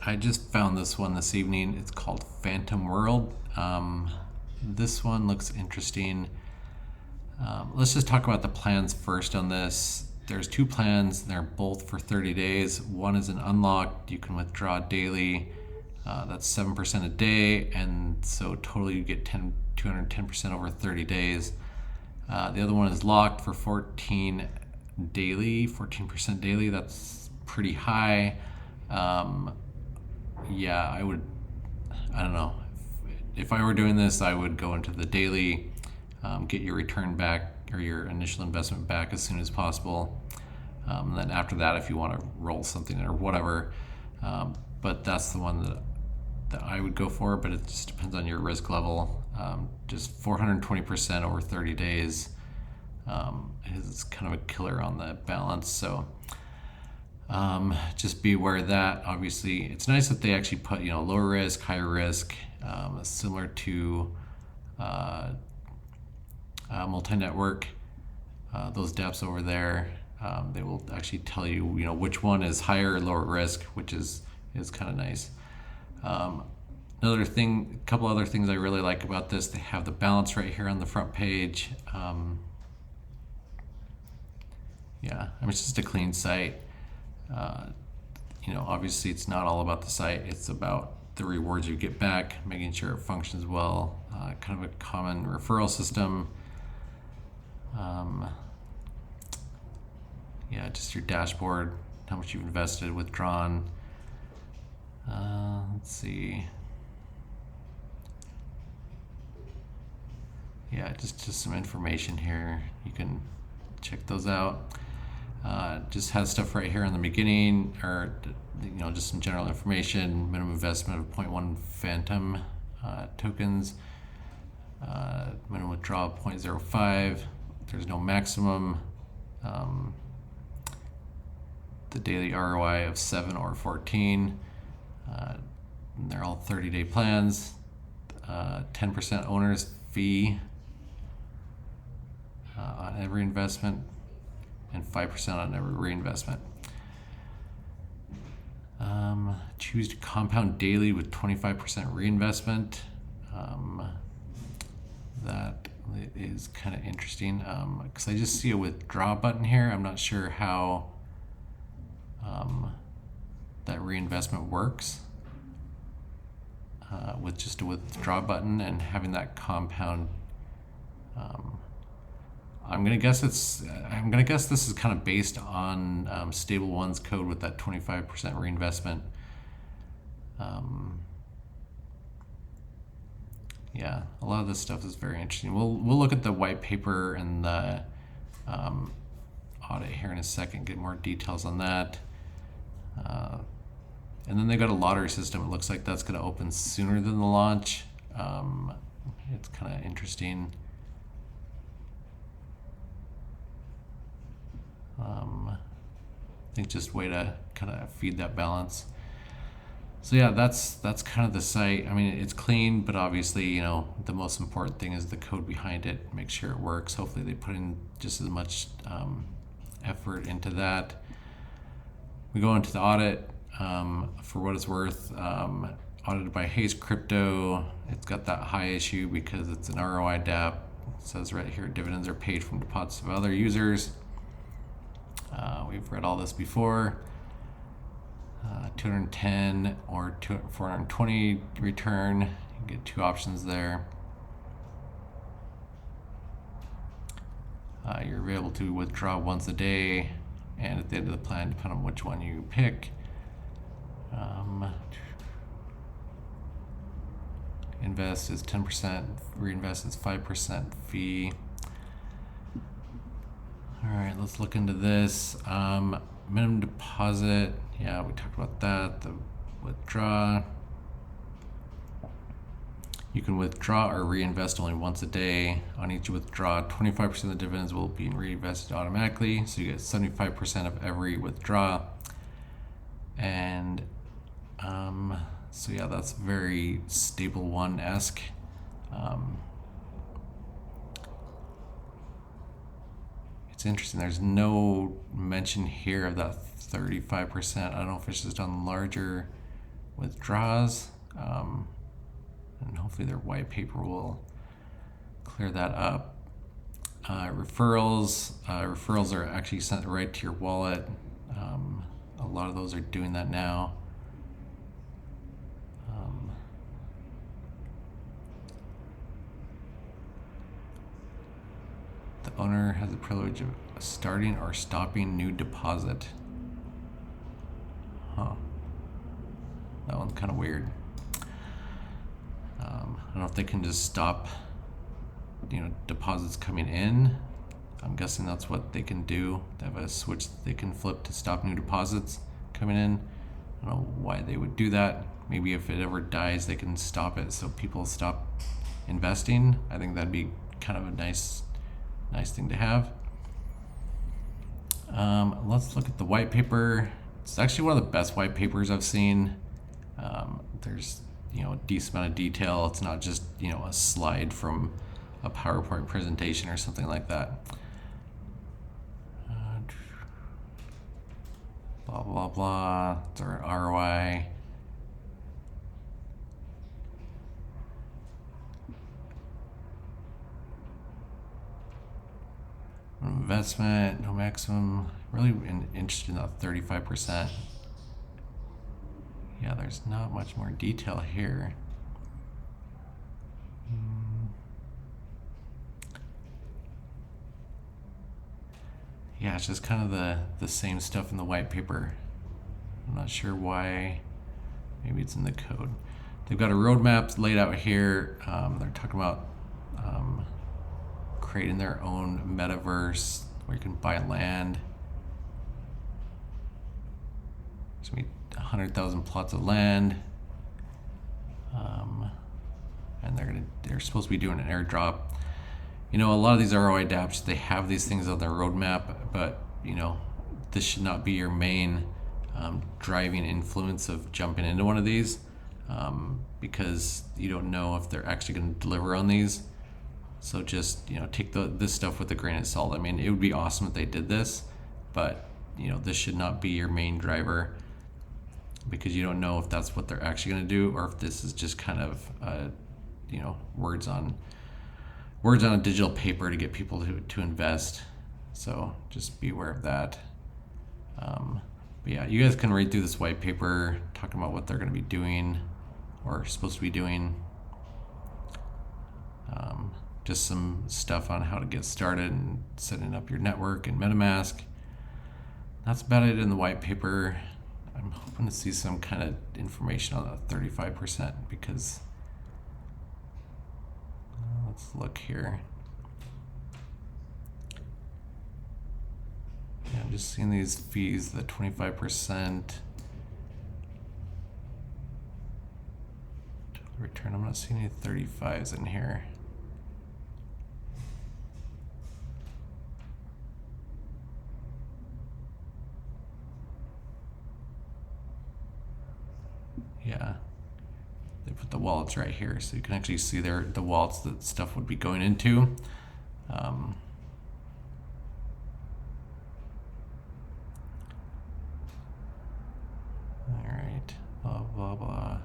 I just found this one this evening. It's called Fantom World. This one looks interesting. Let's just talk about the plans first on this. There's two plans. They're both for 30 days. One is an unlocked. You can withdraw daily. That's 7% a day, and so totally you get 210% over 30 days. The other one is locked for 14% daily. That's pretty high. Yeah, I don't know. If I were doing this, I would go into the daily, get your return back or your initial investment back as soon as possible. And then after that, if you want to roll something or whatever, but that's the one that I would go for, but it just depends on your risk level. Just 420% over 30 days is kind of a killer on the balance. So just be aware of that. Obviously, it's nice that they actually put lower risk, higher risk, similar to multi-network. Those dapps over there, they will actually tell you which one is higher or lower risk, which is kind of nice. Another thing, a couple other things I really like about this, they have the balance right here on the front page. Yeah, I mean, it's just a clean site. Obviously it's not all about the site, it's about the rewards you get back, making sure it functions well, kind of a common referral system. Yeah, just your dashboard, how much you've invested, withdrawn. Let's see. Yeah, just some information here. You can check those out. Just has stuff right here in the beginning, or just some general information. Minimum investment of 0.1 Fantom tokens. Minimum withdrawal of 0.05. There's no maximum. The daily ROI of 7 or 14. And they're all 30-day plans. 10% owner's fee on every investment, and 5% on every reinvestment. Choose to compound daily with 25% reinvestment. That is kind of interesting because I just see a withdraw button here. I'm not sure how that reinvestment works with just a withdraw button and having that compound. I'm gonna guess this is kind of based on Stable One's code with that 25% reinvestment. Yeah, a lot of this stuff is very interesting. We'll look at the white paper and the audit here in a second, get more details on that. And then they got a lottery system. It looks like that's going to open sooner than the launch. It's kind of interesting. I think just way to kind of feed that balance. So yeah, that's kind of the site. I mean, it's clean, but obviously, the most important thing is the code behind it. Make sure it works. Hopefully they put in just as much effort into that. We go into the audit. For what it's worth, audited by Hayes Crypto. It's got that high issue because it's an ROI dapp. It says right here, dividends are paid from deposits of other users. We've read all this before. 210 or 420 return. You get two options there. You're able to withdraw once a day, and at the end of the plan, depending on which one you pick. Invest is 10%, reinvest is 5% fee. All right, let's look into this. Minimum deposit, yeah, we talked about that. The withdraw. You can withdraw or reinvest only once a day. On each withdraw, 25% of the dividends will be reinvested automatically, so you get 75% of every withdraw. And so yeah, that's very Stable One-esque. It's interesting, there's no mention here of that 35%. I don't know if it's just on larger withdraws, and hopefully their white paper will clear that up. Referrals are actually sent right to your wallet. A lot of those are doing that now. The owner has the privilege of starting or stopping new deposit. Huh. That one's kind of weird. I don't know if they can just stop, deposits coming in. I'm guessing that's what they can do. They have a switch that they can flip to stop new deposits coming in. I don't know why they would do that. Maybe if it ever dies, they can stop it so people stop investing. I think that'd be kind of a nice thing to have. Let's look at the white paper. It's actually one of the best white papers I've seen. There's a decent amount of detail. It's not just a slide from a PowerPoint presentation or something like that. Blah blah blah. It's our ROI. Investment, no maximum. Really interested in that 35%. Yeah, there's not much more detail here. Yeah, it's just kind of the same stuff in the white paper. I'm not sure why. Maybe it's in the code. They've got a roadmap laid out here. They're talking about creating their own metaverse where you can buy land. There's gonna be 100,000 plots of land, and they're supposed to be doing an airdrop. A lot of these ROI dapps, they have these things on their roadmap, but this should not be your main driving influence of jumping into one of these, because you don't know if they're actually going to deliver on these. So just take this stuff with a grain of salt. I mean, it would be awesome if they did this, but this should not be your main driver, because you don't know if that's what they're actually going to do, or if this is just kind of words on a digital paper to get people to invest. So just be aware of that. But yeah, you guys can read through this white paper talking about what they're going to be doing or supposed to be doing. Just some stuff on how to get started and setting up your network in MetaMask. That's about it in the white paper. I'm hoping to see some kind of information on that 35%, because let's look here. Yeah, I'm just seeing these fees, the 25% return. I'm not seeing any 35s in here. Yeah, they put the wallets right here, so you can actually see the wallets that stuff would be going into. All right, blah blah blah.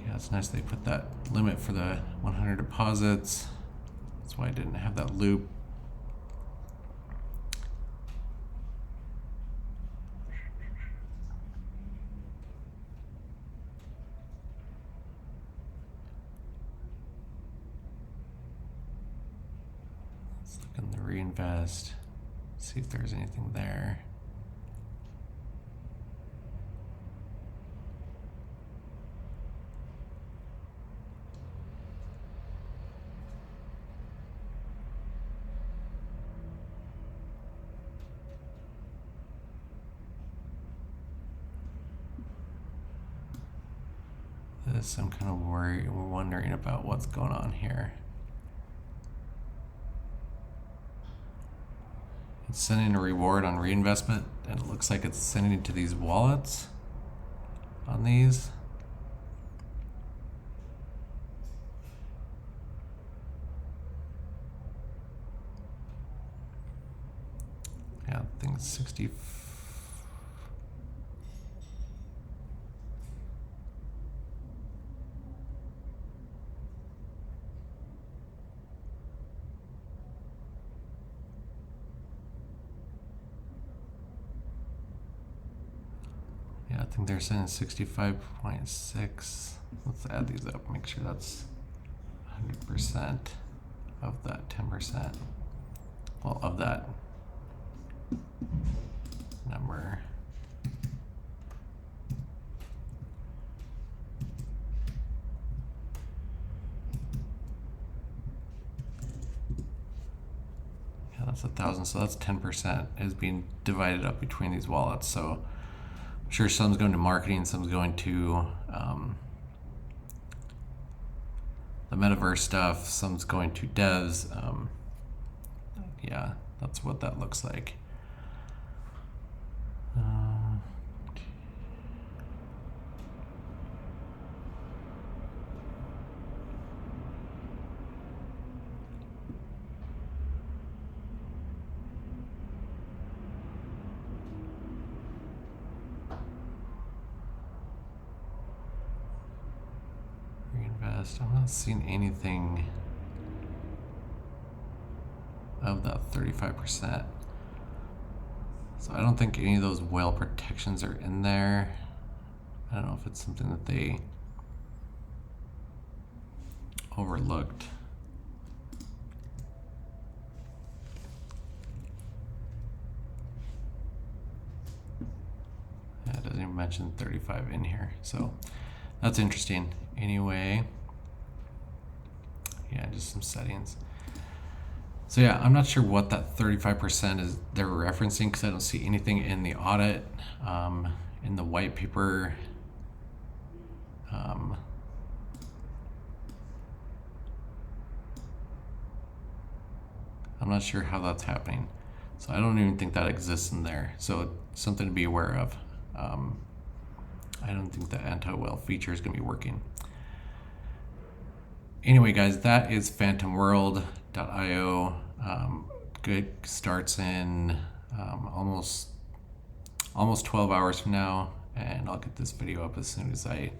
Yeah, it's nice they put that limit for the 100 deposits. That's why I didn't have that loop. Let's look in the reinvest, see if there's anything there. I'm kind of wondering about what's going on here. It's sending a reward on reinvestment, and it looks like it's sending it to these wallets on these. think 60. Yeah, I think they're saying 65.6. Let's add these up, make sure that's 100% of that 10%. Well, of that number. Yeah, that's 1,000, so that's 10% is being divided up between these wallets. So I'm sure some's going to marketing, some's going to the metaverse stuff, some's going to devs. Yeah, that's what that looks like. Reinvest. I'm not seeing anything of that 35%. So I don't think any of those whale protections are in there. I don't know if it's something that they overlooked. Yeah, it doesn't even mention 35 in here. So that's interesting. Anyway, yeah, just some settings. So yeah, I'm not sure what that 35% is they're referencing because I don't see anything in the audit, in the white paper. I'm not sure how that's happening. So I don't even think that exists in there. So it's something to be aware of. I don't think the anti-whale feature is going to be working. Anyway, guys, that is Fantom World.io. Good starts in almost 12 hours from now, and I'll get this video up as soon as I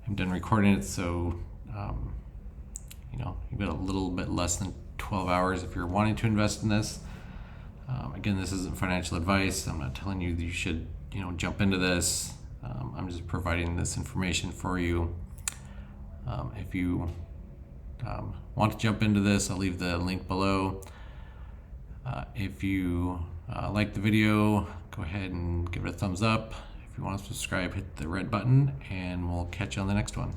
am done recording it. So, you know, you've got a little bit less than 12 hours if you're wanting to invest in this. Again, this isn't financial advice. I'm not telling you that you should, you know, jump into this. I'm just providing this information for you. If you want to jump into this, I'll leave the link below. If you like the video, go ahead and give it a thumbs up. If you want to subscribe, hit the red button, and we'll catch you on the next one.